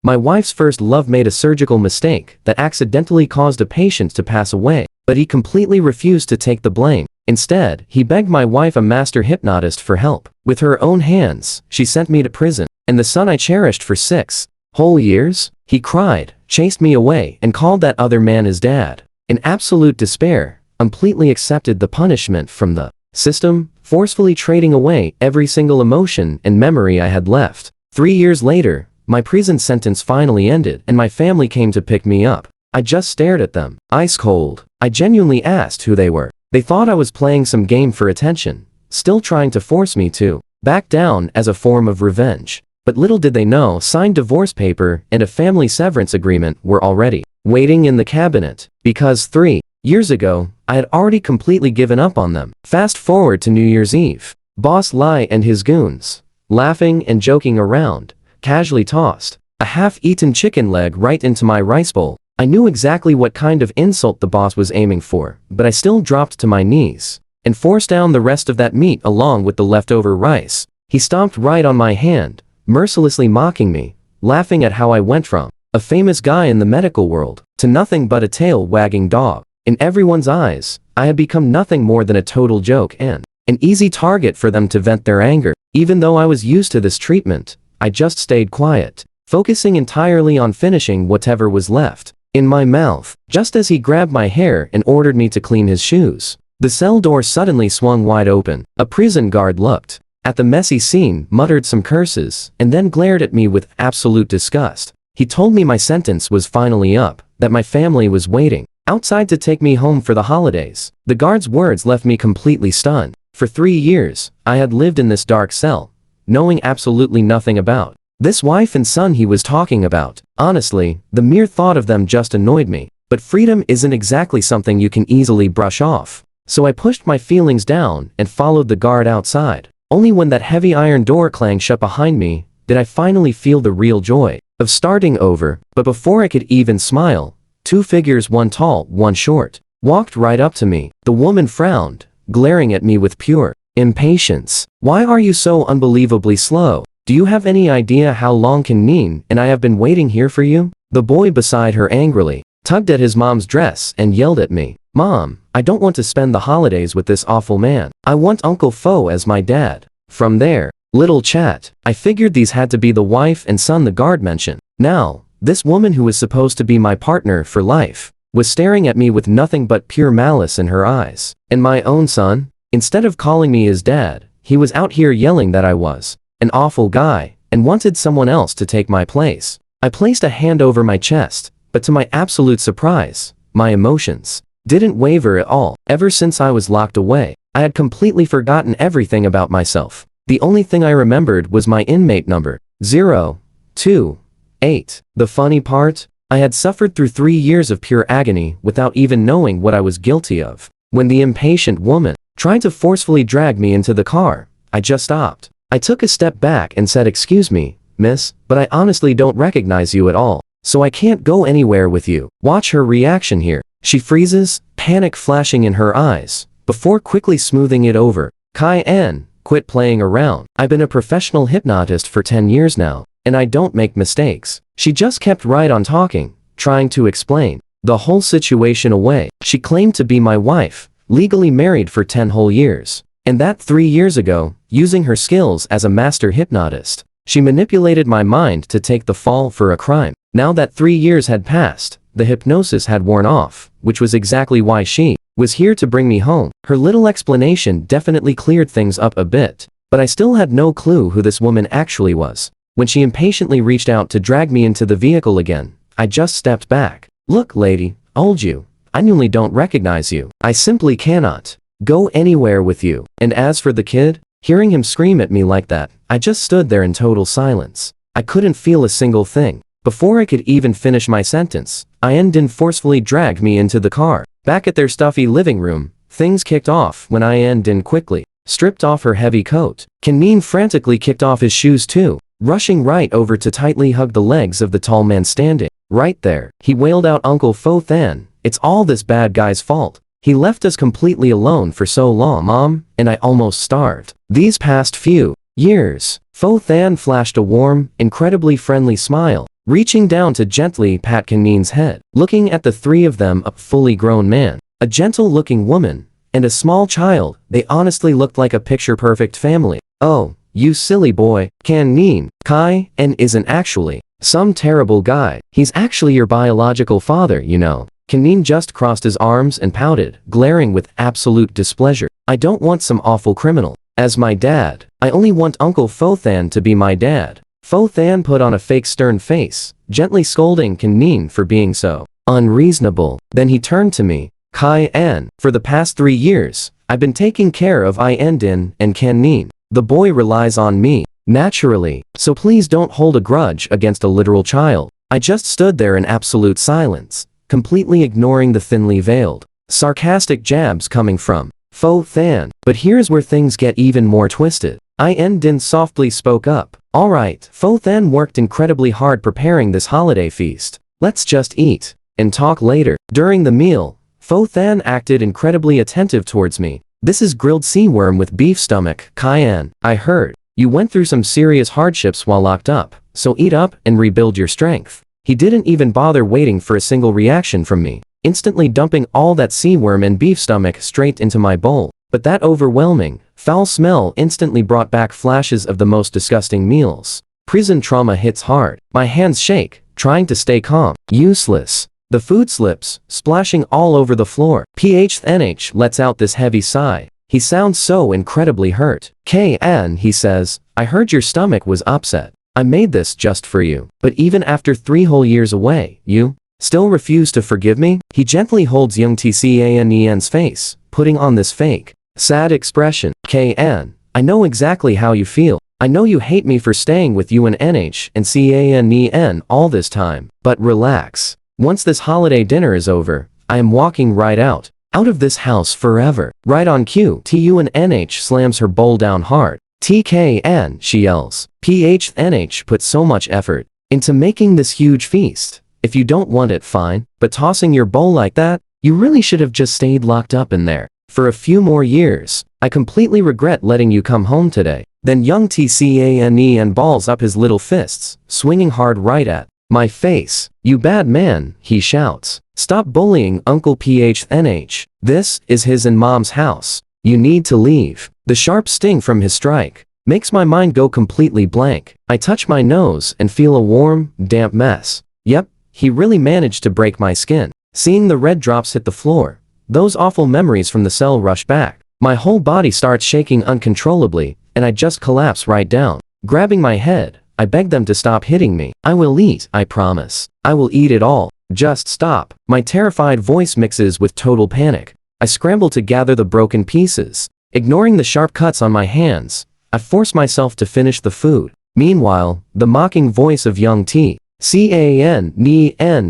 My wife's first love made a surgical mistake that accidentally caused a patient to pass away, but he completely refused to take the blame. Instead, he begged my wife, a master hypnotist, for help. With her own hands, she sent me to prison, and the son I cherished for 6 whole years? He cried, chased me away, and called that other man his dad. In absolute despair, completely accepted the punishment from the system, forcefully trading away every single emotion and memory I had left. 3 years later, my prison sentence finally ended and my family came to pick me up. I just stared at them, ice cold. I genuinely asked who they were. They thought I was playing some game for attention, still trying to force me to back down as a form of revenge. But little did they know, signed divorce paper and a family severance agreement were already waiting in the cabinet, because 3 years ago, I had already completely given up on them. Fast forward to New Year's Eve. Boss Lai and his goons, laughing and joking around, casually tossed a half-eaten chicken leg right into my rice bowl. I knew exactly what kind of insult the boss was aiming for, but I still dropped to my knees and forced down the rest of that meat along with the leftover rice. He stomped right on my hand, mercilessly mocking me, laughing at how I went from a famous guy in the medical world to nothing but a tail-wagging dog. In everyone's eyes, I had become nothing more than a total joke and an easy target for them to vent their anger. Even though I was used to this treatment, I just stayed quiet, focusing entirely on finishing whatever was left in my mouth. Just as he grabbed my hair and ordered me to clean his shoes, the cell door suddenly swung wide open. A prison guard looked at the messy scene, muttered some curses, and then glared at me with absolute disgust. He told me my sentence was finally up, that my family was waiting outside to take me home for the holidays. The guard's words left me completely stunned. For 3 years, I had lived in this dark cell, knowing absolutely nothing about this wife and son he was talking about. Honestly, the mere thought of them just annoyed me. But freedom isn't exactly something you can easily brush off. So I pushed my feelings down and followed the guard outside. Only when that heavy iron door clanged shut behind me did I finally feel the real joy of starting over. But before I could even smile, 2 figures, one tall, one short, walked right up to me. The woman frowned, glaring at me with pure impatience. "Why are you so unbelievably slow? Do you have any idea how long can mean, and I have been waiting here for you?" The boy beside her angrily tugged at his mom's dress and yelled at me, "Mom, I don't want to spend the holidays with this awful man. I want Uncle Fo as my dad." From there, little chat, I figured these had to be the wife and son the guard mentioned. Now, this woman who was supposed to be my partner for life was staring at me with nothing but pure malice in her eyes. And my own son? Instead of calling me his dad, he was out here yelling that I was an awful guy and wanted someone else to take my place. I placed a hand over my chest, but to my absolute surprise, my emotions didn't waver at all. Ever since I was locked away, I had completely forgotten everything about myself. The only thing I remembered was my inmate number, 028. The funny part? I had suffered through 3 years of pure agony without even knowing what I was guilty of. When the impatient woman tried to forcefully drag me into the car, I just stopped. I took a step back and said, "Excuse me, miss, but I honestly don't recognize you at all, so I can't go anywhere with you." Watch her reaction here. She freezes, panic flashing in her eyes, before quickly smoothing it over. "Kai-en, quit playing around. I've been a professional hypnotist for 10 years now, and I don't make mistakes." She just kept right on talking, trying to explain the whole situation away. She claimed to be my wife, legally married for 10 whole years. And that 3 years ago, using her skills as a master hypnotist, she manipulated my mind to take the fall for a crime. Now that 3 years had passed, the hypnosis had worn off, which was exactly why she was here to bring me home. Her little explanation definitely cleared things up a bit, but I still had no clue who this woman actually was. When she impatiently reached out to drag me into the vehicle again, I just stepped back. "Look, lady, told you, I genuinely don't recognize you. I simply cannot go anywhere with you." And as for the kid, hearing him scream at me like that, I just stood there in total silence. I couldn't feel a single thing. Before I could even finish my sentence, Ian forcefully dragged me into the car. Back at their stuffy living room, things kicked off when Ian quickly stripped off her heavy coat. Kanmin frantically kicked off his shoes too, rushing right over to tightly hug the legs of the tall man standing right there. He wailed out, "Uncle Fo Than, it's all this bad guy's fault. He left us completely alone for so long, Mom, and I almost starved. These past few years." Fo Than flashed a warm, incredibly friendly smile, reaching down to gently pat Kanin's head. Looking at the three of them, a fully grown man, a gentle-looking woman, and a small child, they honestly looked like a picture-perfect family. Oh, you silly boy, Kanin, Kai-en isn't actually some terrible guy. He's actually your biological father, you know. Kanin just crossed his arms and pouted, glaring with absolute displeasure. I don't want some awful criminal as my dad. I only want Uncle Fothan to be my dad. Fothan put on a fake stern face, gently scolding Kanin for being so unreasonable. Then he turned to me. Kai-en, for the past 3 years, I've been taking care of Din and Kanin. The boy relies on me, naturally, so please don't hold a grudge against a literal child. I just stood there in absolute silence, completely ignoring the thinly veiled, sarcastic jabs coming from Fothan. But here's where things get even more twisted. Din softly spoke up. Alright, Fothan worked incredibly hard preparing this holiday feast. Let's just eat and talk later. During the meal, Fothan acted incredibly attentive towards me. This is grilled sea worm with beef stomach. Kai-en, I heard you went through some serious hardships while locked up, so eat up and rebuild your strength. He didn't even bother waiting for a single reaction from me, instantly dumping all that sea worm and beef stomach straight into my bowl. But that overwhelming, foul smell instantly brought back flashes of the most disgusting meals. Prison trauma hits hard. My hands shake, trying to stay calm. Useless. The food slips, splashing all over the floor. PHNH lets out this heavy sigh. He sounds so incredibly hurt. K.N. he says, I heard your stomach was upset. I made this just for you. But even after 3 whole years away, you still refuse to forgive me? He gently holds young Tcanen's face, putting on this fake, sad expression. K.N. I know exactly how you feel. I know you hate me for staying with you and NH and Canen all this time. But relax. Once this holiday dinner is over, I am walking right out of this house forever. Right on cue, TUNH slams her bowl down hard. TKN, she yells. PHNH put so much effort into making this huge feast. If you don't want it, fine, but tossing your bowl like that, you really should have just stayed locked up in there for a few more years. I completely regret letting you come home today. Then young TCANE balls up his little fists, swinging hard right at my face. You bad man, he shouts. Stop bullying Uncle PHNH. This is his and mom's house. You need to leave. The sharp sting from his strike makes my mind go completely blank. I touch my nose and feel a warm, damp mess. Yep, he really managed to break my skin. Seeing the red drops hit the floor, those awful memories from the cell rush back. My whole body starts shaking uncontrollably, and I just collapse right down. Grabbing my head, I beg them to stop hitting me. I will eat, I promise. I will eat it all. Just stop. My terrified voice mixes with total panic. I scramble to gather the broken pieces. Ignoring the sharp cuts on my hands, I force myself to finish the food. Meanwhile, the mocking voice of young T.C.A.N.N.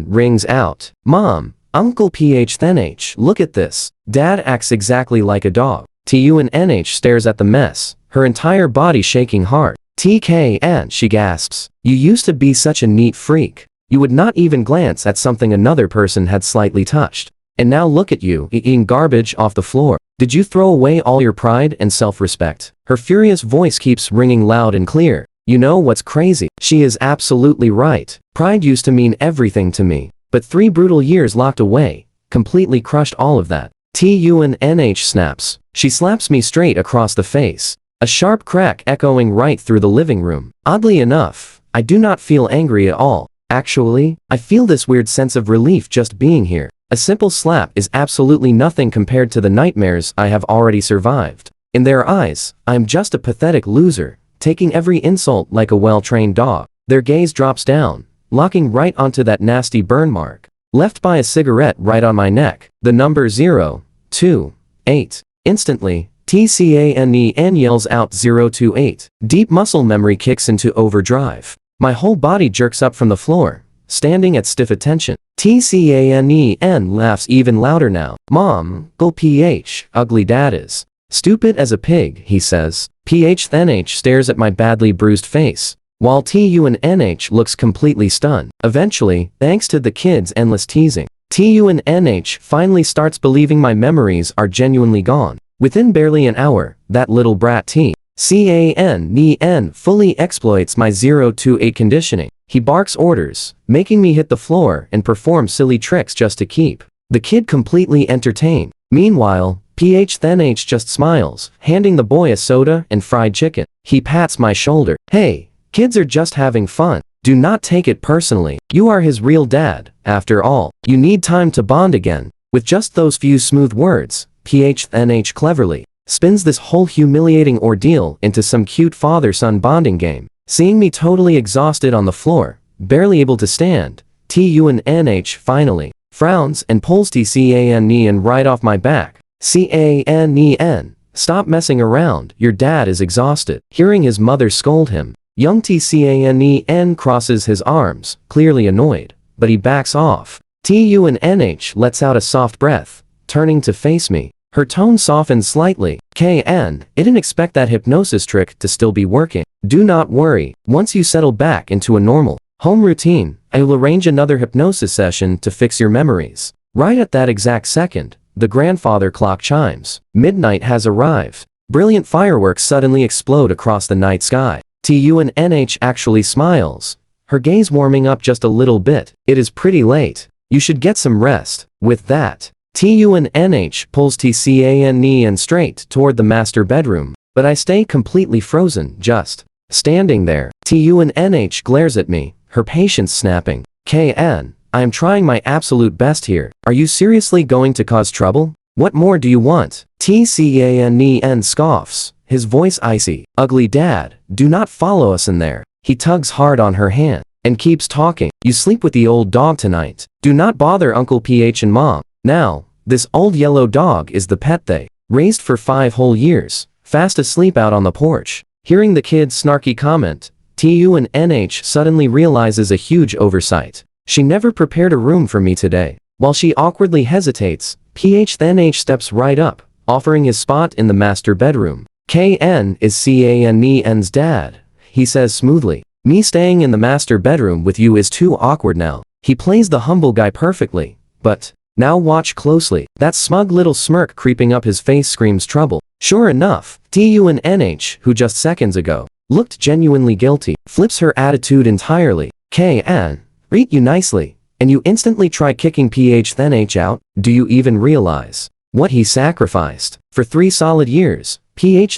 rings out. Mom, Uncle PHNH, look at this. Dad acts exactly like a dog. TUNH stares at the mess, her entire body shaking hard. TKN, she gasps. You used to be such a neat freak. You would not even glance at something another person had slightly touched. And now look at you, eating garbage off the floor. Did you throw away all your pride and self-respect? Her furious voice keeps ringing loud and clear. You know what's crazy? She is absolutely right. Pride used to mean everything to me. But 3 brutal years locked away completely crushed all of that. TUNH snaps. She slaps me straight across the face. A sharp crack echoing right through the living room. Oddly enough, I do not feel angry at all. Actually, I feel this weird sense of relief just being here. A simple slap is absolutely nothing compared to the nightmares I have already survived. In their eyes, I am just a pathetic loser, taking every insult like a well-trained dog. Their gaze drops down, locking right onto that nasty burn mark, left by a cigarette right on my neck. The number 028. Instantly, TCANEN yells out 028. Deep muscle memory kicks into overdrive. My whole body jerks up from the floor, standing at stiff attention. TCANEN laughs even louder now. Mom, go PH, ugly dad is stupid as a pig, he says. PHNH stares at my badly bruised face, while TUNH looks completely stunned. Eventually, thanks to the kids' endless teasing, TUNH finally starts believing my memories are genuinely gone. Within barely an hour, that little brat TCANEN fully exploits my 028 conditioning. He barks orders, making me hit the floor and perform silly tricks just to keep the kid completely entertained. Meanwhile, then H just smiles, handing the boy a soda and fried chicken. He pats my shoulder. Hey, kids are just having fun. Do not take it personally. You are his real dad, after all. You need time to bond again. With just those few smooth words, then H cleverly spins this whole humiliating ordeal into some cute father-son bonding game. Seeing me totally exhausted on the floor, barely able to stand, TUNH finally frowns and pulls TCAN right off my back. CANEN, stop messing around, your dad is exhausted. Hearing his mother scold him, young TCANEN crosses his arms, clearly annoyed, but he backs off. TUNH lets out a soft breath, turning to face me. Her tone softens slightly. KN, I didn't expect that hypnosis trick to still be working. Do not worry, once you settle back into a normal home routine, I will arrange another hypnosis session to fix your memories. Right at that exact second, the grandfather clock chimes. Midnight has arrived. Brilliant fireworks suddenly explode across the night sky. TUNH actually smiles, her gaze warming up just a little bit. It is pretty late. You should get some rest. With that, TUNH pulls TCANEN straight toward the master bedroom, but I stay completely frozen, just standing there. TUNH glares at me, her patience snapping. KN, I am trying my absolute best here. Are you seriously going to cause trouble? What more do you want? TCANEN scoffs, his voice icy. Ugly dad, do not follow us in there. He tugs hard on her hand and keeps talking. You sleep with the old dog tonight. Do not bother Uncle PH and Mom. Now, this old yellow dog is the pet they raised for 5 whole years, fast asleep out on the porch. Hearing the kid's snarky comment, TUNH suddenly realizes a huge oversight. She never prepared a room for me today. While she awkwardly hesitates, then H steps right up, offering his spot in the master bedroom. KN is CANEN's dad, he says smoothly. Me staying in the master bedroom with you is too awkward now. He plays the humble guy perfectly, but now watch closely. That smug little smirk creeping up his face screams trouble. Sure enough, TUNH, who just seconds ago looked genuinely guilty, flips her attitude entirely. KN, read you nicely, and you instantly try kicking then H out? Do you even realize what he sacrificed? For 3 solid years,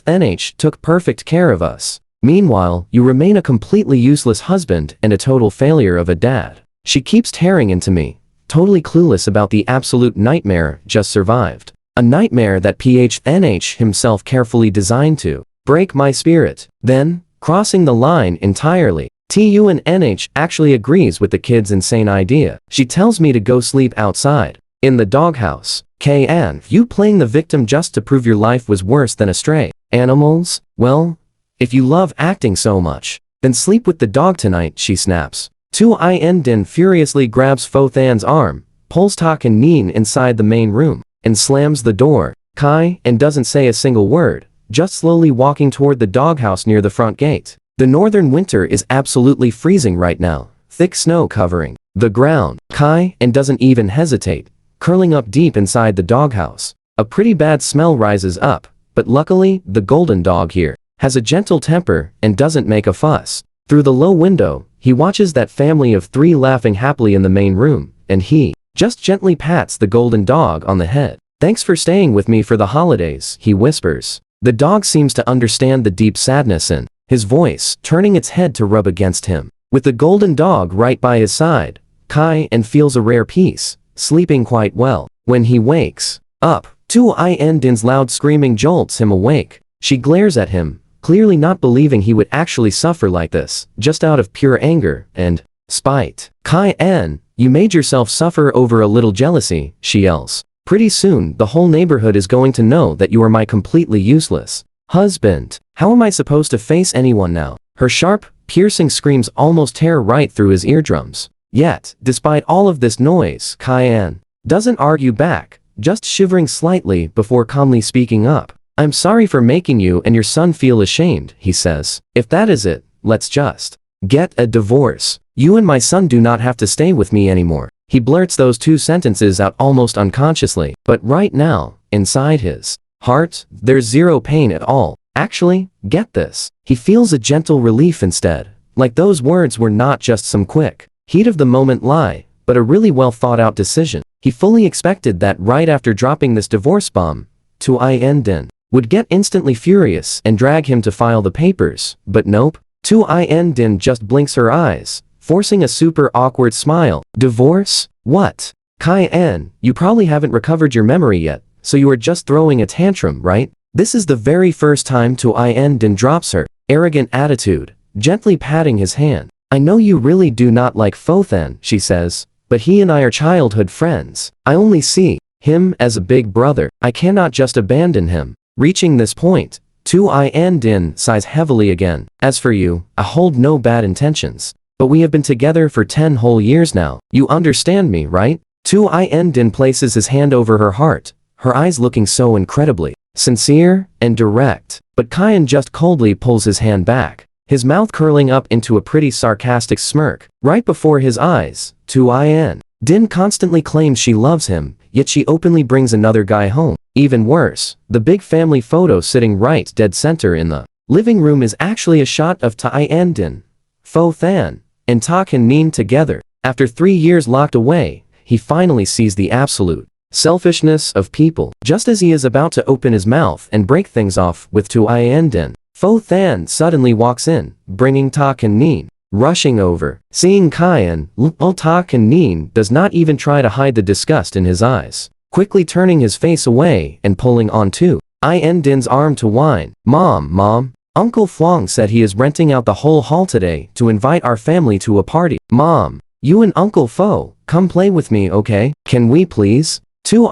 then H took perfect care of us. Meanwhile, you remain a completely useless husband and a total failure of a dad. She keeps tearing into me, totally clueless about the absolute nightmare just survived. A nightmare that then H himself carefully designed to break my spirit. Then, crossing the line entirely, TUNH actually agrees with the kid's insane idea. She tells me to go sleep outside, in the doghouse. KN, you playing the victim just to prove your life was worse than a stray animals? Well, if you love acting so much, then sleep with the dog tonight, she snaps. Din furiously grabs Than's arm, pulls Tak and Neen inside the main room, and slams the door. Kai and doesn't say a single word, just slowly walking toward the doghouse near the front gate. The northern winter is absolutely freezing right now, thick snow covering the ground. Kai and doesn't even hesitate, curling up deep inside the doghouse. A pretty bad smell rises up, but luckily, the golden dog here has a gentle temper and doesn't make a fuss. Through the low window, he watches that family of 3 laughing happily in the main room, and he just gently pats the golden dog on the head. Thanks for staying with me for the holidays, he whispers. The dog seems to understand the deep sadness in his voice, turning its head to rub against him. With the golden dog right by his side, Kai and feels a rare peace, sleeping quite well. When he wakes up, Din's loud screaming jolts him awake. She glares at him, clearly not believing he would actually suffer like this, just out of pure anger and spite. Kai-en, you made yourself suffer over a little jealousy, she yells. Pretty soon, the whole neighborhood is going to know that you are my completely useless husband. How am I supposed to face anyone now? Her sharp, piercing screams almost tear right through his eardrums. Yet, despite all of this noise, Kai-en doesn't argue back, just shivering slightly before calmly speaking up. I'm sorry for making you and your son feel ashamed, he says. If that is it, let's just get a divorce. You and my son do not have to stay with me anymore. He blurts those 2 sentences out almost unconsciously, but right now, inside his heart, there's zero pain at all. Actually, get this. He feels a gentle relief instead, like those words were not just some quick, heat of the moment lie, but a really well thought out decision. He fully expected that right after dropping this divorce bomb, Tu Din would get instantly furious and drag him to file the papers, but nope. Tu Din just blinks her eyes, forcing a super awkward smile. Divorce? What? Kai-en, you probably haven't recovered your memory yet, so you are just throwing a tantrum, right? This is the very first time Tu Din drops her arrogant attitude, gently patting his hand. I know you really do not like Fothan, she says, but he and I are childhood friends. I only see him as a big brother. I cannot just abandon him. Reaching this point, Tu Din sighs heavily again. As for you, I hold no bad intentions. But we have been together for 10 whole years now. You understand me, right? Tu Din places his hand over her heart, her eyes looking so incredibly sincere and direct. But Kai-en just coldly pulls his hand back, his mouth curling up into a pretty sarcastic smirk. Right before his eyes, Tu Din constantly claims she loves him, yet she openly brings another guy home. Even worse, the big family photo sitting right dead center in the living room is actually a shot of Tai Din, Fothan, and Ta Nin together. After 3 years locked away, he finally sees the absolute selfishness of people. Just as he is about to open his mouth and break things off with Tu Din, Fothan suddenly walks in, bringing Ta Nin rushing over. Seeing Kai-en, Ta Nin does not even try to hide the disgust in his eyes, quickly turning his face away and pulling on Tu Din's arm to whine. Mom, Uncle Fwang said he is renting out the whole hall today to invite our family to a party. Mom, you and Uncle Fo, come play with me, okay? Can we please? Tu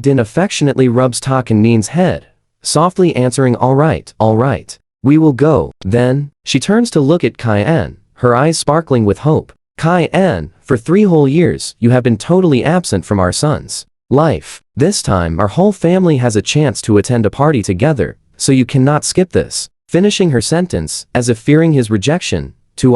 Din affectionately rubs Ta Nin's head, softly answering all right, we will go. Then, she turns to look at Kai-en, her eyes sparkling with hope. Kai-en, for 3 whole years, you have been totally absent from our son's life. This time our whole family has a chance to attend a party together, so you cannot skip this. Finishing her sentence, as if fearing his rejection, Tu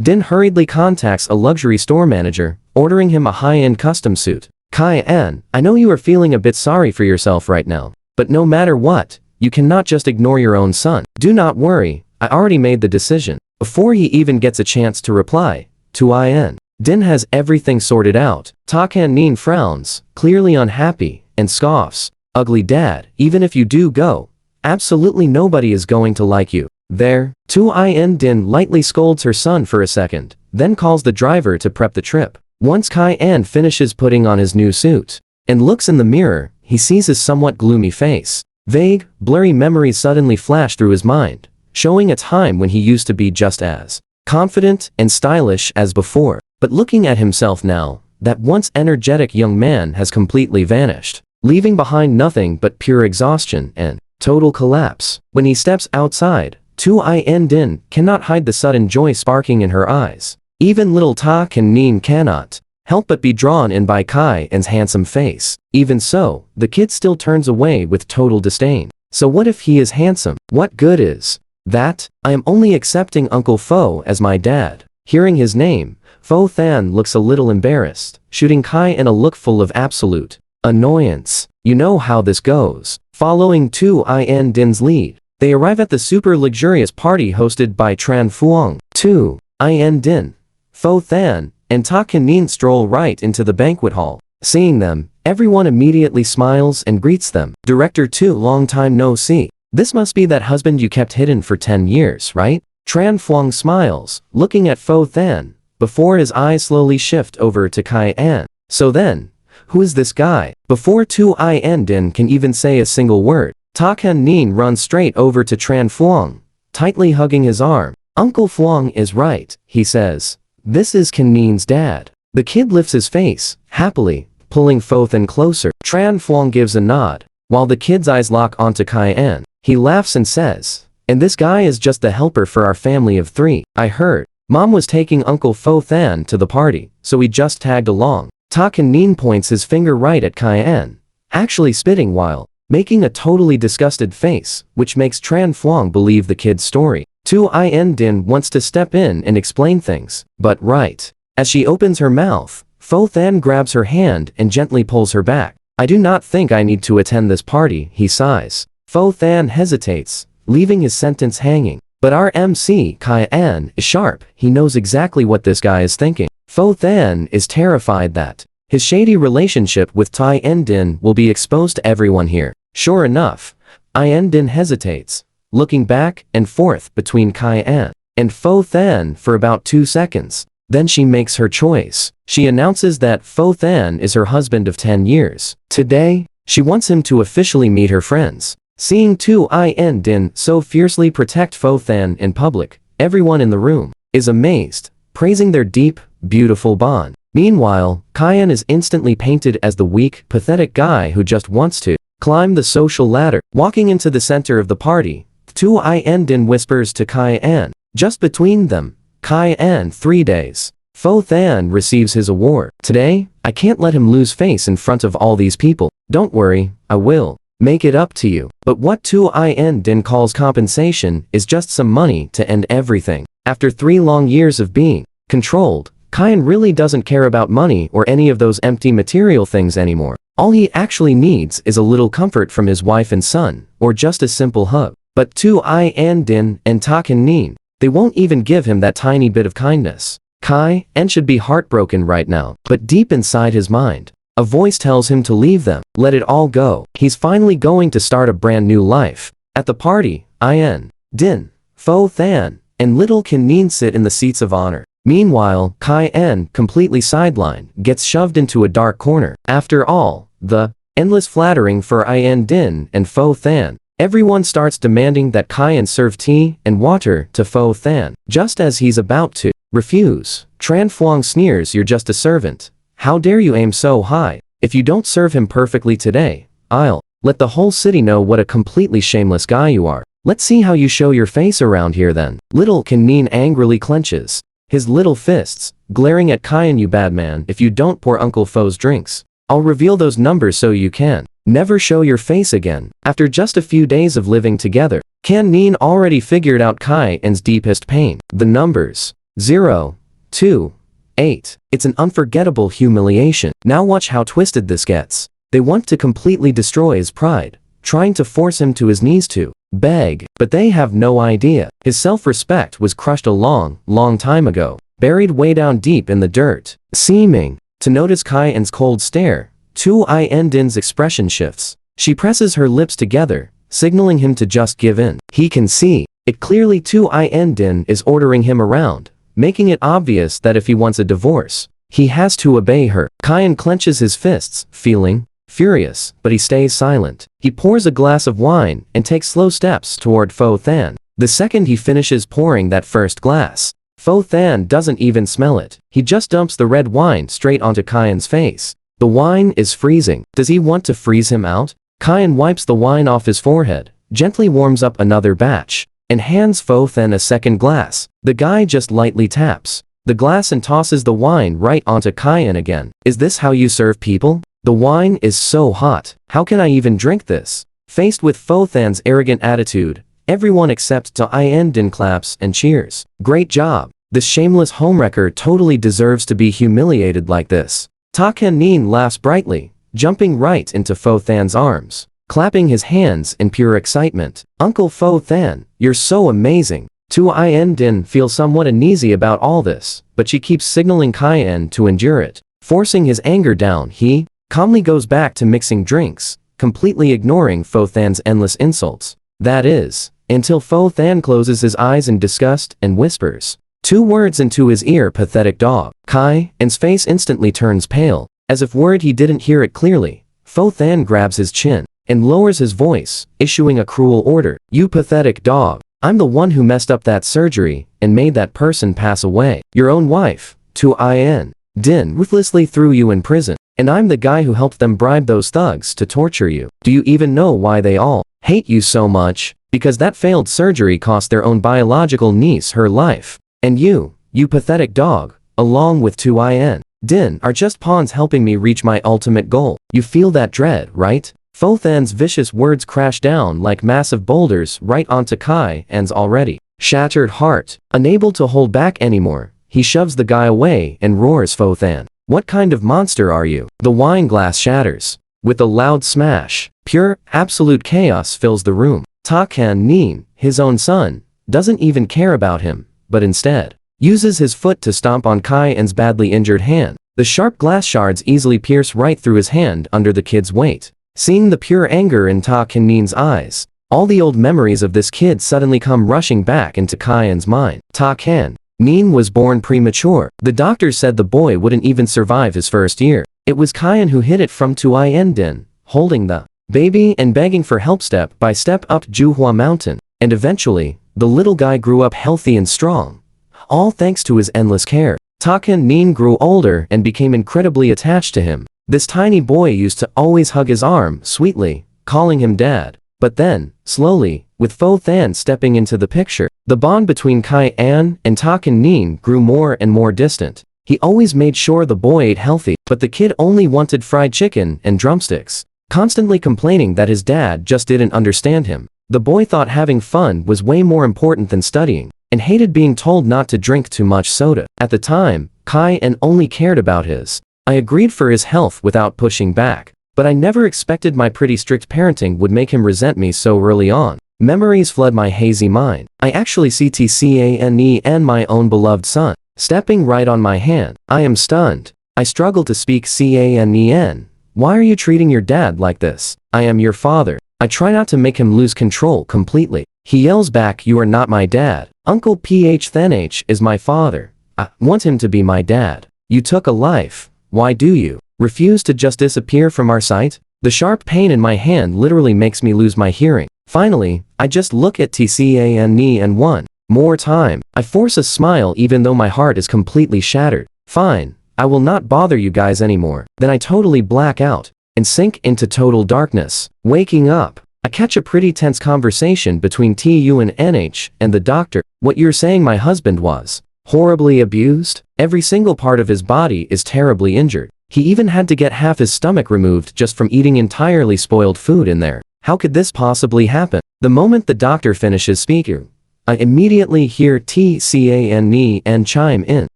Din hurriedly contacts a luxury store manager, ordering him a high-end custom suit. Kai-en, I know you are feeling a bit sorry for yourself right now, but no matter what, you cannot just ignore your own son. Do not worry, I already made the decision. Before he even gets a chance to reply, Tu Din has everything sorted out. Ta Nin frowns, clearly unhappy, and scoffs. Ugly dad, even if you do go, absolutely nobody is going to like you. There, Tu Din lightly scolds her son for a second, then calls the driver to prep the trip. Once Kai-en finishes putting on his new suit and looks in the mirror, he sees his somewhat gloomy face. Vague, blurry memories suddenly flash through his mind, showing a time when he used to be just as confident and stylish as before. But looking at himself now, that once energetic young man has completely vanished, leaving behind nothing but pure exhaustion and total collapse. When he steps outside, Tu Din cannot hide the sudden joy sparking in her eyes. Even little Ta Nin cannot help but be drawn in by Kai-en's handsome face. Even so, the kid still turns away with total disdain. So what if he is handsome? What good is that? I am only accepting Uncle Fo as my dad. Hearing his name, Fothan looks a little embarrassed, shooting Kai-en a look full of absolute annoyance. You know how this goes. Following Tu Din's lead, they arrive at the super luxurious party hosted by Tran Fuang. Tu Din, Fothan, and Ta Nin stroll right into the banquet hall. Seeing them, everyone immediately smiles and greets them. Director Tu, long time no see. This must be that husband you kept hidden for 10 years, right? Tran Fuang smiles, looking at Fothan, before his eyes slowly shift over to Kai-en. So then, who is this guy? Before Tu Din can even say a single word, Ta Nin runs straight over to Tran Fuang, tightly hugging his arm. Uncle Fuang is right, he says. This is Nin's dad. The kid lifts his face, happily, pulling Fothan closer. Tran Fuang gives a nod, while the kid's eyes lock onto Kai-en. He laughs and says, and this guy is just the helper for our family of 3. I heard Mom was taking Uncle Fothan to the party, so we just tagged along. Ta Nin points his finger right at Kai-en, actually spitting while making a totally disgusted face, which makes Tran Fuang believe the kid's story. Tu Din wants to step in and explain things, but right as she opens her mouth, Fothan grabs her hand and gently pulls her back. I do not think I need to attend this party, he sighs. Fothan hesitates, leaving his sentence hanging. But our MC, Kai-an, is sharp. He knows exactly what this guy is thinking. Fo-than is terrified that his shady relationship with Tai-en-din will be exposed to everyone here. Sure enough, I-en-din hesitates, looking back and forth between Kai-an and Fo-than for about 2 seconds. Then she makes her choice. She announces that Fo-than is her husband of 10 years. Today, she wants him to officially meet her friends. Seeing I-en-din so fiercely protect Fo-than in public, everyone in the room is amazed, praising their deep, beautiful bond. Meanwhile, Kai-an is instantly painted as the weak, pathetic guy who just wants to climb the social ladder. Walking into the center of the party, I-en-din whispers to Kai-an. Just between them, Kai-an 3 days. Fo-than receives his award. Today, I can't let him lose face in front of all these people. Don't worry, I will make it up to you. But what I-en-din calls compensation is just some money to end everything. After 3 long years of being controlled, Kai-an really doesn't care about money or any of those empty material things anymore. All he actually needs is a little comfort from his wife and son, or just a simple hug. But I-en-din and Tak-nin, they won't even give him that tiny bit of kindness. Kai-an should be heartbroken right now, but deep inside his mind, a voice tells him to leave them, let it all go. He's finally going to start a brand new life. At the party, I-en-din, Fo-than, and little Kin-nin sit in the seats of honor. Meanwhile, Kai-an, completely sidelined, gets shoved into a dark corner. After all, the endless flattering for I-en-din and Fo-than, everyone starts demanding that Kai-an serve tea and water to Fo-than. Just as he's about to refuse, Tran Fuang sneers, "You're just a servant. How dare you aim so high? If you don't serve him perfectly today, I'll let the whole city know what a completely shameless guy you are. Let's see how you show your face around here then." Little Kin-nin angrily clenches his little fists, glaring at Kai-an. "You bad man, if you don't pour Uncle Fo's drinks, I'll reveal those numbers so you can never show your face again." After just a few days of living together, Kin-nin already figured out Kai-an's deepest pain. The numbers 0, 2, 8. It's an unforgettable humiliation. Now watch how twisted this gets. They want to completely destroy his pride, trying to force him to his knees to beg, but they have no idea. His self-respect was crushed a long, long time ago, buried way down deep in the dirt. Seeming to notice Kai-an's cold stare, I-en-din's expression shifts. She presses her lips together, signaling him to just give in. He can see it clearly. I-en-din is ordering him around, making it obvious that if he wants a divorce, he has to obey her. Kai-an clenches his fists, feeling furious, but he stays silent. He pours a glass of wine and takes slow steps toward Fo-than. The second he finishes pouring that first glass, Fo-than doesn't even smell it. He just dumps the red wine straight onto Kai-an's face. The wine is freezing. Does he want to freeze him out? Kai-an wipes the wine off his forehead, gently warms up another batch, and hands Fo-than a second glass. The guy just lightly taps the glass and tosses the wine right onto Kai-an again. "Is this how you serve people? The wine is so hot. How can I even drink this?" Faced with Fo-than's arrogant attitude, everyone except I-en-din claps and cheers. "Great job. This shameless homewrecker totally deserves to be humiliated like this." Tak-nin laughs brightly, jumping right into Fo-than's arms, clapping his hands in pure excitement. "Uncle Fo-than, you're so amazing." I-en-din feels somewhat uneasy about all this, but she keeps signaling Kai-an to endure it. Forcing his anger down, he calmly goes back to mixing drinks, completely ignoring Fo-than's endless insults. That is, until Fo-than closes his eyes in disgust and whispers 2 words into his ear: "Pathetic dog." Kai-an's face instantly turns pale, as if worried he didn't hear it clearly. Fo-than grabs his chin and lowers his voice, issuing a cruel order. "You pathetic dog. I'm the one who messed up that surgery and made that person pass away. Your own wife, I-en-din, ruthlessly threw you in prison. And I'm the guy who helped them bribe those thugs to torture you. Do you even know why they all hate you so much? Because that failed surgery cost their own biological niece her life. And you pathetic dog, along with I-en-din, are just pawns helping me reach my ultimate goal. You feel that dread, right?" Fo-than's vicious words crash down like massive boulders right onto Kai-an's already shattered heart. Unable to hold back anymore, he shoves the guy away and roars, "Fo-than, what kind of monster are you?" The wine glass shatters with a loud smash. Pure, absolute chaos fills the room. Tak-nin, his own son, doesn't even care about him, but instead uses his foot to stomp on Kai-en's badly injured hand. The sharp glass shards easily pierce right through his hand under the kid's weight. Seeing the pure anger in Ta Kan-nin's eyes, all the old memories of this kid suddenly come rushing back into Kai-en's mind. Ta Kan-nin was born premature. The doctors said the boy wouldn't even survive his first year. It was Kai-en who hid it from Tuyen-din, holding the baby and begging for help step by step up Juhua Mountain. And eventually, the little guy grew up healthy and strong. All thanks to his endless care. Ta Kan-nin grew older and became incredibly attached to him. This tiny boy used to always hug his arm sweetly, calling him dad. But then, slowly, with Fo Than stepping into the picture, the bond between Kai-en and Ta Kan-nin grew more and more distant. He always made sure the boy ate healthy, but the kid only wanted fried chicken and drumsticks, constantly complaining that his dad just didn't understand him. The boy thought having fun was way more important than studying, and hated being told not to drink too much soda. At the time, Kai-en only cared about his. I agreed for his health without pushing back, but I never expected my pretty strict parenting would make him resent me so early on. Memories flood my hazy mind. I actually see Tcane my own beloved son, stepping right on my hand. I am stunned. I struggle to speak Canen. Why are you treating your dad like this? I am your father. I try not to make him lose control completely. He yells back, you are not my dad. Uncle Phtnh is my father. I want him to be my dad. You took a life. Why do you refuse to just disappear from our sight? The sharp pain in my hand literally makes me lose my hearing. Finally, I just look at Tcane and one more time. I force a smile even though my heart is completely shattered. Fine, I will not bother you guys anymore. Then I totally black out and sink into total darkness. Waking up, I catch a pretty tense conversation between Tunh and the doctor. What you're saying, my husband was horribly abused? Every single part of his body is terribly injured. He even had to get half his stomach removed just from eating entirely spoiled food in there. How could this possibly happen? The moment the doctor finishes speaking, I immediately hear Tcane chime in.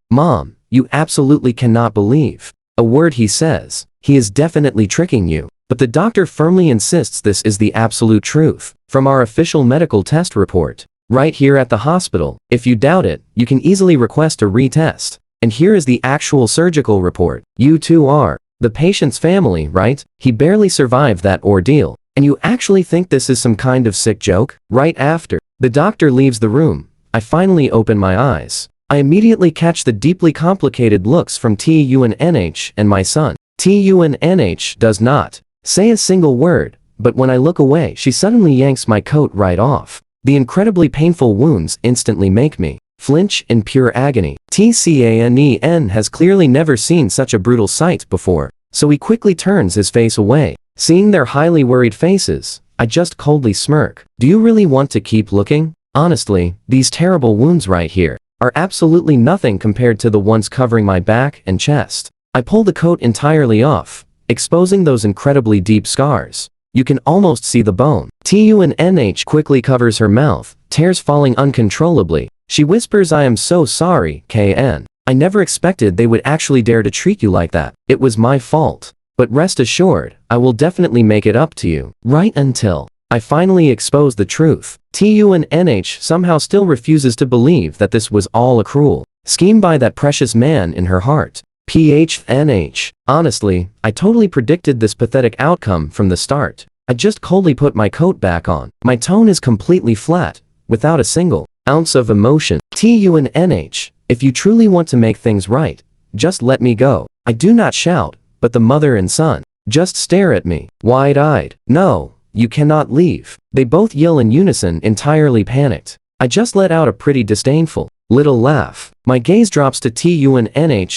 Mom, you absolutely cannot believe a word he says. He is definitely tricking you. But the doctor firmly insists this is the absolute truth. From our official medical test report, right here at the hospital. If you doubt it, you can easily request a retest. And here is the actual surgical report. You two are the patient's family, right? He barely survived that ordeal. And you actually think this is some kind of sick joke? Right after the doctor leaves the room, I finally open my eyes. I immediately catch the deeply complicated looks from Tunh and my son. Tunh does not say a single word, but when I look away, she suddenly yanks my coat right off. The incredibly painful wounds instantly make me flinch in pure agony. Tcane has clearly never seen such a brutal sight before, so he quickly turns his face away. Seeing their highly worried faces, I just coldly smirk. Do you really want to keep looking? Honestly, these terrible wounds right here are absolutely nothing compared to the ones covering my back and chest. I pull the coat entirely off, exposing those incredibly deep scars. You can almost see the bone. Tunh quickly covers her mouth, tears falling uncontrollably. She whispers, I am so sorry, Kn. I never expected they would actually dare to treat you like that. It was my fault. But rest assured, I will definitely make it up to you. Right until I finally expose the truth. Tunh somehow still refuses to believe that this was all a cruel scheme by that precious man in her heart. Phtnh. Honestly, I totally predicted this pathetic outcome from the start. I just coldly put my coat back on. My tone is completely flat, without a single ounce of emotion. Tunh, if you truly want to make things right, just let me go. I do not shout, but the mother and son just stare at me, wide-eyed. No, you cannot leave. They both yell in unison, entirely panicked. I just let out a pretty disdainful little laugh. My gaze drops to Tunh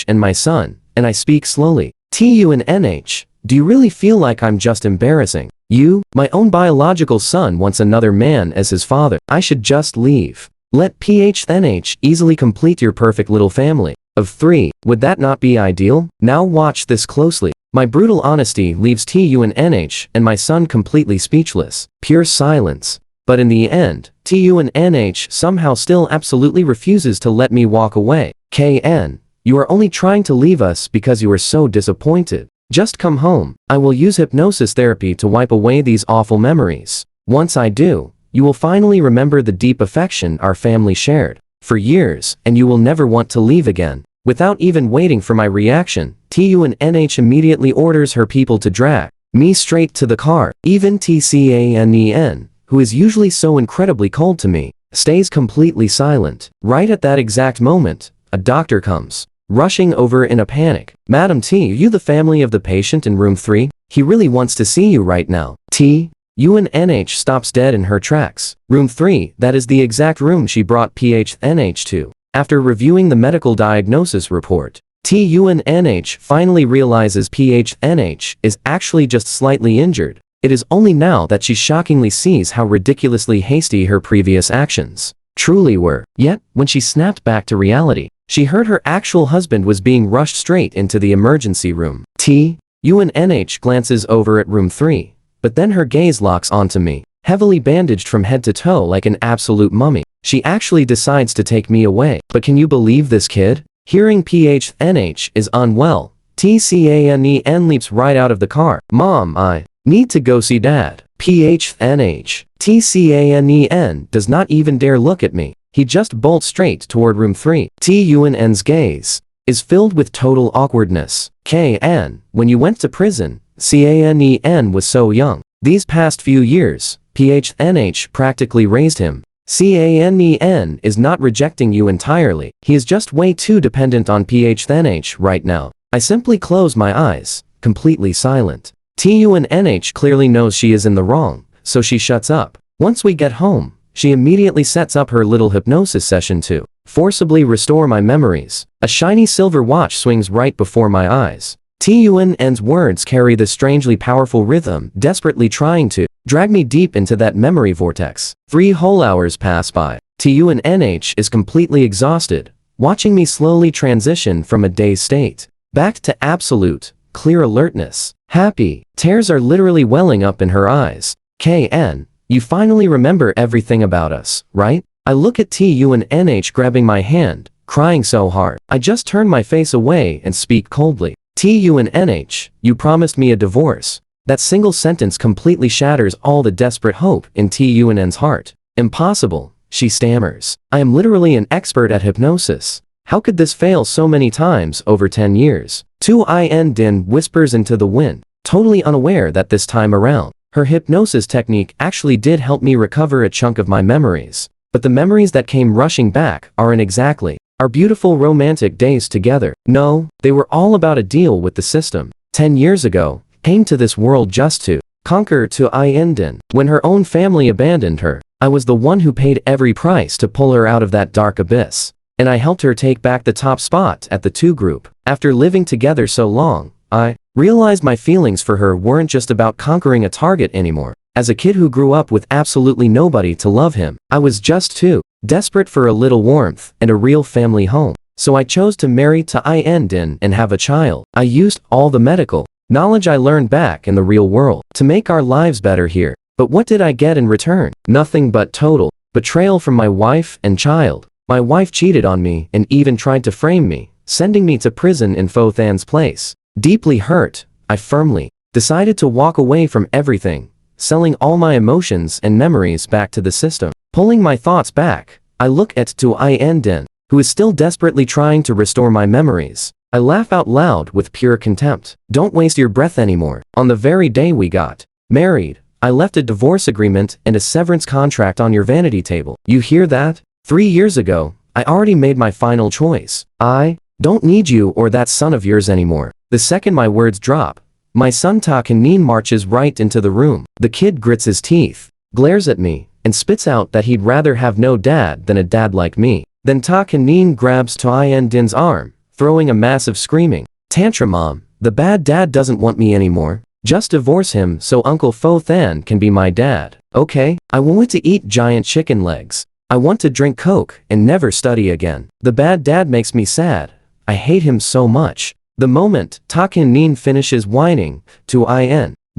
and my son, and I speak slowly. Tunh, do you really feel like I'm just embarrassing you? My own biological son wants another man as his father. I should just leave. Let Phtnh easily complete your perfect little family of 3. Would that not be ideal? Now watch this closely. My brutal honesty leaves Tunh and my son completely speechless. Pure silence. But in the end, Tunh somehow still absolutely refuses to let me walk away. Kn, you are only trying to leave us because you are so disappointed. Just come home. I will use hypnosis therapy to wipe away these awful memories. Once I do, you will finally remember the deep affection our family shared for years, and you will never want to leave again. Without even waiting for my reaction, TUNH immediately orders her people to drag me straight to the car. Even TCANEN, who is usually so incredibly cold to me, stays completely silent. Right at that exact moment, a doctor comes rushing over in a panic. "Madam T, are you the family of the patient in room 3? He really wants to see you right now." TUNH stops dead in her tracks. Room 3, that is the exact room she brought PHNH to. After reviewing the medical diagnosis report, TUNH finally realizes PHNH is actually just slightly injured. It is only now that she shockingly sees how ridiculously hasty her previous actions truly were. Yet, when she snapped back to reality, she heard her actual husband was being rushed straight into the emergency room. TUNH glances over at room 3, but then her gaze locks onto me, heavily bandaged from head to toe like an absolute mummy. She actually decides to take me away. But can you believe this kid? Hearing PHNH is unwell, TCANEN leaps right out of the car. "Mom, I need to go see Dad." PHNH. TCANEN does not even dare look at me. He just bolts straight toward room 3. TUNN's gaze is filled with total awkwardness. "KN, when you went to prison, CANEN was so young. These past few years, PHNH practically raised him. CANEN is not rejecting you entirely. He is just way too dependent on PHNH right now." I simply close my eyes, completely silent. TUNH clearly knows she is in the wrong, so she shuts up. Once we get home, she immediately sets up her little hypnosis session to forcibly restore my memories. A shiny silver watch swings right before my eyes. TUNN's words carry this strangely powerful rhythm, desperately trying to drag me deep into that memory vortex. 3 whole hours pass by. TUNH is completely exhausted, watching me slowly transition from a dazed state back to absolute, clear alertness. Happy tears are literally welling up in her eyes. "KN, you finally remember everything about us, right?" I look at TUNH grabbing my hand, crying so hard. I just turn my face away and speak coldly. "TUNH, you promised me a divorce." That single sentence completely shatters all the desperate hope in TUNN's heart. "Impossible," she stammers. "I am literally an expert at hypnosis. How could this fail so many times over 10 years? Din whispers into the wind, totally unaware that this time around, her hypnosis technique actually did help me recover a chunk of my memories. But the memories that came rushing back aren't exactly our beautiful romantic days together. No, they were all about a deal with the system. 10 years ago, came to this world just to conquer Din. When her own family abandoned her, I was the one who paid every price to pull her out of that dark abyss. And I helped her take back the top spot at the 2 group. After living together so long, I realized my feelings for her weren't just about conquering a target anymore. As a kid who grew up with absolutely nobody to love him, I was just too desperate for a little warmth and a real family home. So I chose to marry Din and have a child. I used all the medical knowledge I learned back in the real world to make our lives better here. But what did I get in return? Nothing but total betrayal from my wife and child. My wife cheated on me and even tried to frame me, sending me to prison in Pho Than's place. Deeply hurt, I firmly decided to walk away from everything, selling all my emotions and memories back to the system. Pulling my thoughts back, I look at Din, who is still desperately trying to restore my memories. I laugh out loud with pure contempt. "Don't waste your breath anymore." On the very day we got married, I left a divorce agreement and a severance contract on your vanity table. You hear that? 3 years ago, I already made my final choice. I don't need you or that son of yours anymore. The second my words drop, my son Ta-Kan marches right into the room. The kid grits his teeth, glares at me, and spits out that he'd rather have no dad than a dad like me. Then Ta-Kan grabs Din's arm, throwing a massive screaming tantrum. "Mom, the bad dad doesn't want me anymore. Just divorce him so Uncle Pho Than can be my dad. Okay? I want to eat giant chicken legs. I want to drink Coke and never study again. The bad dad makes me sad. I hate him so much." The moment Ta-Kan finishes whining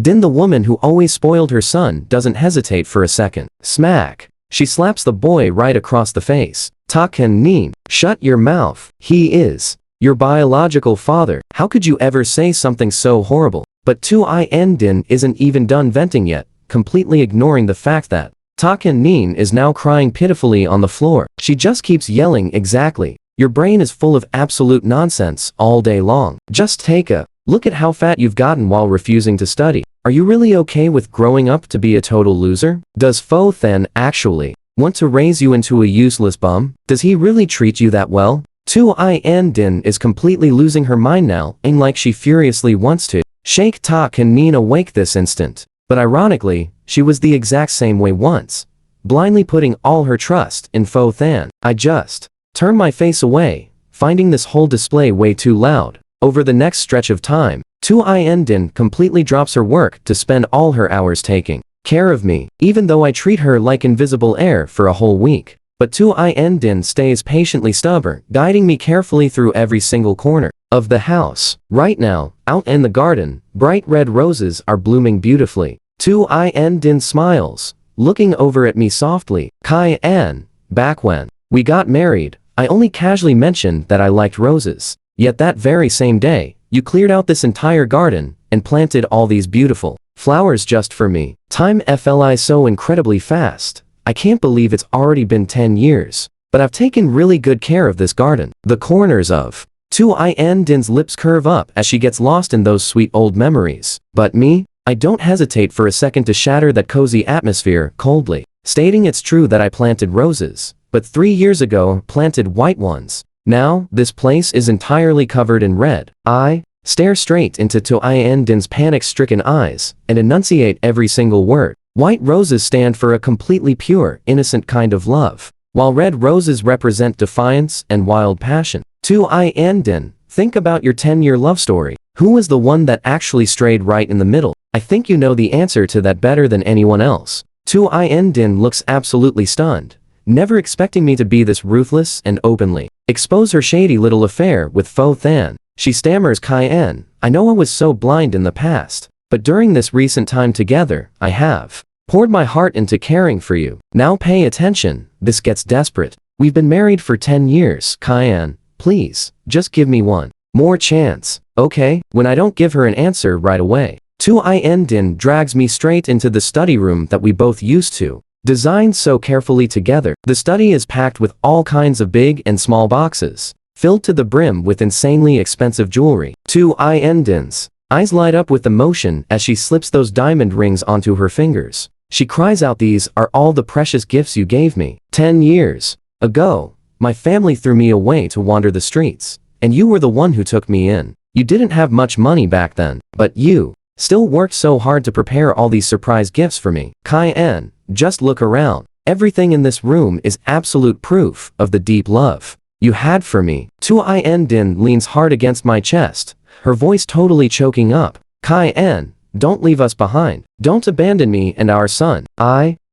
Din, the woman who always spoiled her son, doesn't hesitate for a second. Smack! She slaps the boy right across the face. "Ta-Kan, shut your mouth. He is your biological father. How could you ever say something so horrible?" But Din isn't even done venting yet, completely ignoring the fact that Ta Kan-nin is now crying pitifully on the floor. She just keeps yelling exactly. Your brain is full of absolute nonsense all day long. Just take a look at how fat you've gotten while refusing to study. Are you really okay with growing up to be a total loser? Does Fo Than actually want to raise you into a useless bum? Does he really treat you that well? Tu In Din is completely losing her mind now, and like she furiously wants to shake Ta Kan-nin awake this instant. But ironically, she was the exact same way once, blindly putting all her trust in Fo Than. I just turned my face away, finding this whole display way too loud. Over the next stretch of time, Tu In Din completely drops her work to spend all her hours taking care of me, even though I treat her like invisible air for a whole week. But Tu In Din stays patiently stubborn, guiding me carefully through every single corner of the house. Right now, out in the garden, bright red roses are blooming beautifully. Tu In Din smiles, looking over at me softly. Kai-an, back when we got married, I only casually mentioned that I liked roses. Yet that very same day, you cleared out this entire garden and planted all these beautiful flowers just for me. Time flies so incredibly fast. I can't believe it's already been 10 years. But I've taken really good care of this garden. The corners of Tu In Din's lips curve up as she gets lost in those sweet old memories. But me? I don't hesitate for a second to shatter that cozy atmosphere coldly, stating it's true that I planted roses, but 3 years ago planted white ones. Now, this place is entirely covered in red. I stare straight into Tu In Din's panic-stricken eyes and enunciate every single word. White roses stand for a completely pure, innocent kind of love, while red roses represent defiance and wild passion. Tu In Din, think about your 10-year love story. Who was the one that actually strayed right in the middle? I think you know the answer to that better than anyone else. Tu In Din looks absolutely stunned, never expecting me to be this ruthless and openly expose her shady little affair with Fo Than. She stammers, Kai-en, I know I was so blind in the past, but during this recent time together, I have poured my heart into caring for you. Now pay attention, this gets desperate. We've been married for 10 years, Kai-en, please, just give me one more chance, okay? When I don't give her an answer right away, Tu In Din drags me straight into the study room that we both used to designed so carefully together. The study is packed with all kinds of big and small boxes, filled to the brim with insanely expensive jewelry. Tu In Din's eyes light up with emotion as she slips those diamond rings onto her fingers. She cries out, these are all the precious gifts you gave me. 10 years ago, my family threw me away to wander the streets, and you were the one who took me in. You didn't have much money back then, but you still worked so hard to prepare all these surprise gifts for me. Kai-en, just look around. Everything in this room is absolute proof of the deep love you had for me. Tu In Din leans hard against my chest, her voice totally choking up. Kai-en, don't leave us behind. Don't abandon me and our son.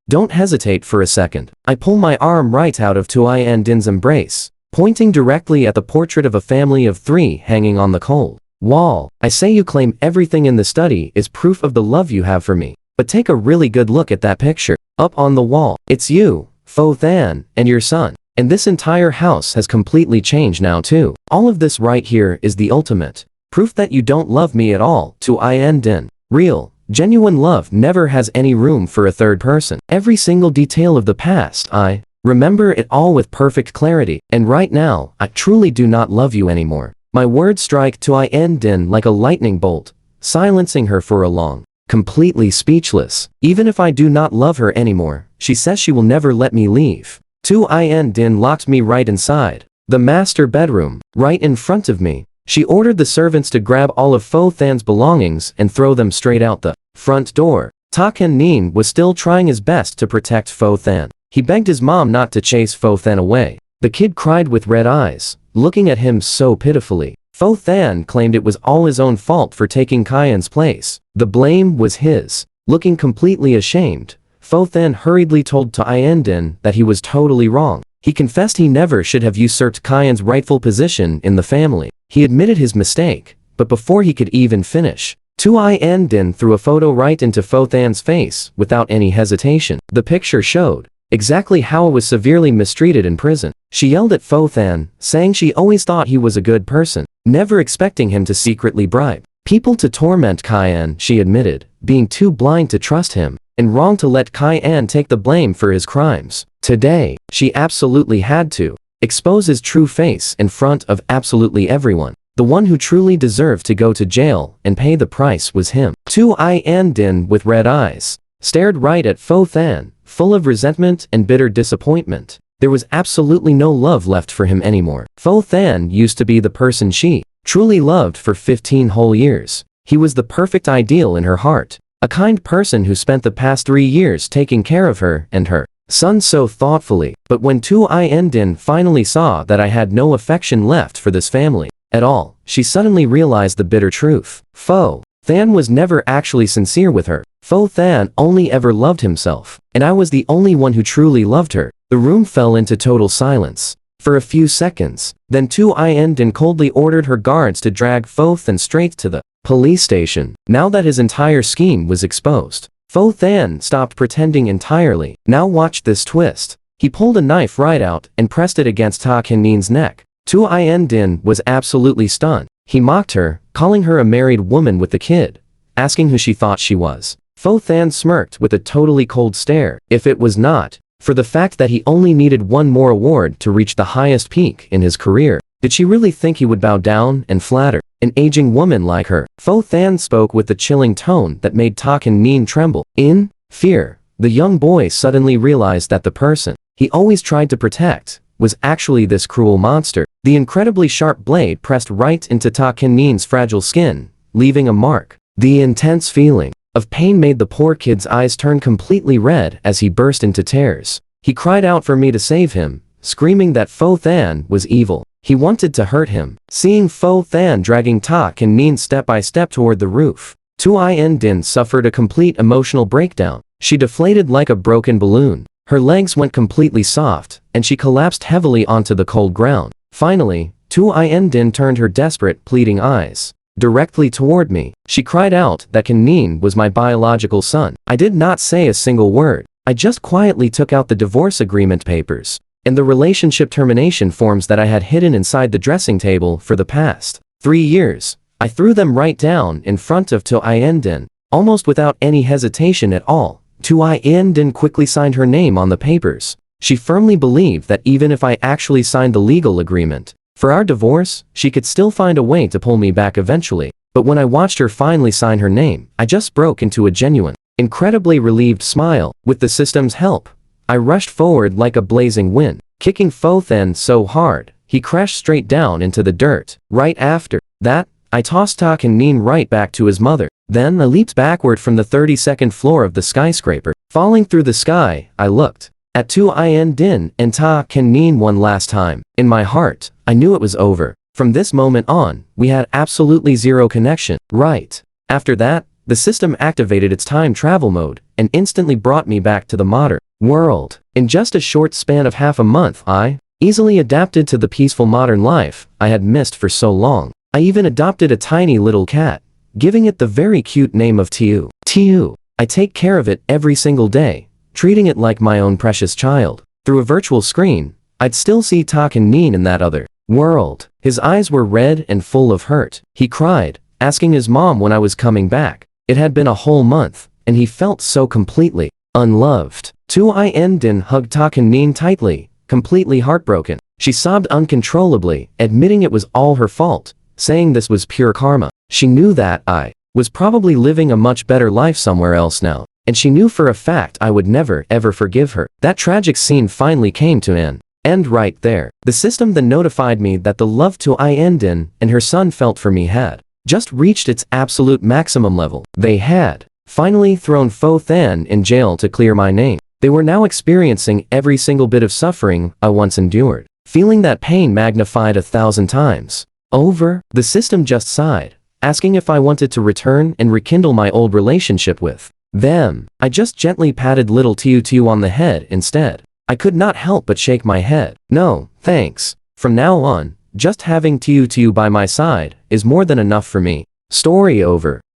Don't hesitate for a second. I pull my arm right out of Tu In Din's embrace, pointing directly at the portrait of a family of 3 hanging on the cold wall. I say, you claim everything in the study is proof of the love you have for me, but take a really good look at that picture up on the wall. It's you, Fo Than, and your son. And this entire house has completely changed now too. All of this right here is the ultimate proof that you don't love me at all. Tu In Din. Real, genuine love never has any room for a third person. Every single detail of the past, I remember it all with perfect clarity. And right now, I truly do not love you anymore. My words strike Tu In Din like a lightning bolt, silencing her for a long, completely speechless. Even if I do not love her anymore, she says she will never let me leave. Tu In Din locked me right inside the master bedroom, right in front of me. She ordered the servants to grab all of Fo Than's belongings and throw them straight out the front door. Ta Kan-nin was still trying his best to protect Fo Than. He begged his mom not to chase Fo Than away. The kid cried with red eyes, looking at him so pitifully. Fo Than claimed it was all his own fault for taking Kai-en's place. The blame was his. Looking completely ashamed, Fo Than hurriedly told Ta In Din that he was totally wrong. He confessed he never should have usurped Kai-en's rightful position in the family. He admitted his mistake, but before he could even finish, Tu In Din threw a photo right into Fo Than's face without any hesitation. The picture showed exactly how I was severely mistreated in prison. She yelled at Fo Than, saying she always thought he was a good person, never expecting him to secretly bribe people to torment Kai-en. She admitted being too blind to trust him. and wrong to let Kai-an take the blame for his crimes. Today, she absolutely had to expose his true face in front of absolutely everyone. The one who truly deserved to go to jail and pay the price was him. Tu-I-An-din, with red eyes, stared right at Fo-than, full of resentment and bitter disappointment. There was absolutely no love left for him anymore. Fo-than used to be the person she truly loved for 15 whole years. He was the perfect ideal in her heart, a kind person who spent the past 3 years taking care of her and her son so thoughtfully. But when Tu-I-An-din finally saw that I had no affection left for this family at all, she suddenly realized the bitter truth. Fo-than was never actually sincere with her. Fo-than only ever loved himself, and I was the only one who truly loved her. The room fell into total silence for a few seconds. Then Tu-I-An-din coldly ordered her guards to drag Fo-than straight to the police station. Now that his entire scheme was exposed, Fo-than stopped pretending entirely. Now watch this twist. He pulled a knife right out and pressed it against Ta Kan-nin's neck. Tu-I-An-din was absolutely stunned. He mocked her, calling her a married woman with a kid, asking who she thought she was. Fo-than smirked with a totally cold stare. If it was not for the fact that he only needed one more award to reach the highest peak in his career, did she really think he would bow down and flatter an aging woman like her? Fo-than spoke with the chilling tone that made Ta Kan-nin tremble. In fear, the young boy suddenly realized that the person he always tried to protect was actually this cruel monster. The incredibly sharp blade pressed right into Ta Kan-nin's fragile skin, leaving a mark. The intense feeling of pain made the poor kid's eyes turn completely red as he burst into tears. He cried out for me to save him, screaming that Fo-than was evil. He wanted to hurt him. Seeing Fo-than dragging Ta Kan-nin step by step toward the roof, Tu-I-An-din suffered a complete emotional breakdown. She deflated like a broken balloon. Her legs went completely soft, and she collapsed heavily onto the cold ground. Finally, Tu-I-An-din turned her desperate, pleading eyes directly toward me. She cried out that Kan-nin was my biological son. I did not say a single word. I just quietly took out the divorce agreement papers and the relationship termination forms that I had hidden inside the dressing table for the past 3 years. I threw them right down in front of Tu-I-An-din, almost without any hesitation at all. Tu-I-An-din quickly signed her name on the papers. She firmly believed that even if I actually signed the legal agreement for our divorce, she could still find a way to pull me back eventually. But when I watched her finally sign her name, I just broke into a genuine, incredibly relieved smile. With the system's help, I rushed forward like a blazing wind, kicking Fo-than so hard, he crashed straight down into the dirt. Right after that, I tossed Ta Kan-nin right back to his mother. Then I leaped backward from the 32nd floor of the skyscraper. Falling through the sky, I looked at Tu-I-An-din and Ta Kan-nin one last time. In my heart, I knew it was over. From this moment on, we had absolutely zero connection. Right after that, the system activated its time travel mode and instantly brought me back to the modern world. In just a short span of half a month, I easily adapted to the peaceful modern life I had missed for so long. I even adopted a tiny little cat, giving it the very cute name of Tiu. Tiu. I take care of it every single day, treating it like my own precious child. Through a virtual screen, I'd still see Ta Kan-nin in that other world. His eyes were red and full of hurt. He cried, asking his mom when I was coming back. It had been a whole month, and he felt so completely unloved. Tu-I-An-din hugged Ta Kan-nin tightly, completely heartbroken. She sobbed uncontrollably, admitting it was all her fault, saying this was pure karma. She knew that I was probably living a much better life somewhere else now, and she knew for a fact I would never ever forgive her. That tragic scene finally came to an end right there. The system then notified me that the love Tu-I-An-din and her son felt for me had just reached its absolute maximum level. They had finally thrown Fo-than in jail to clear my name. They were now experiencing every single bit of suffering I once endured, feeling that pain magnified 1,000 times over. The system just sighed, asking if I wanted to return and rekindle my old relationship with them. I just gently patted little Tiu on the head instead. I could not help but shake my head. No, thanks. From now on, just having Tiu by my side is more than enough for me. Story over.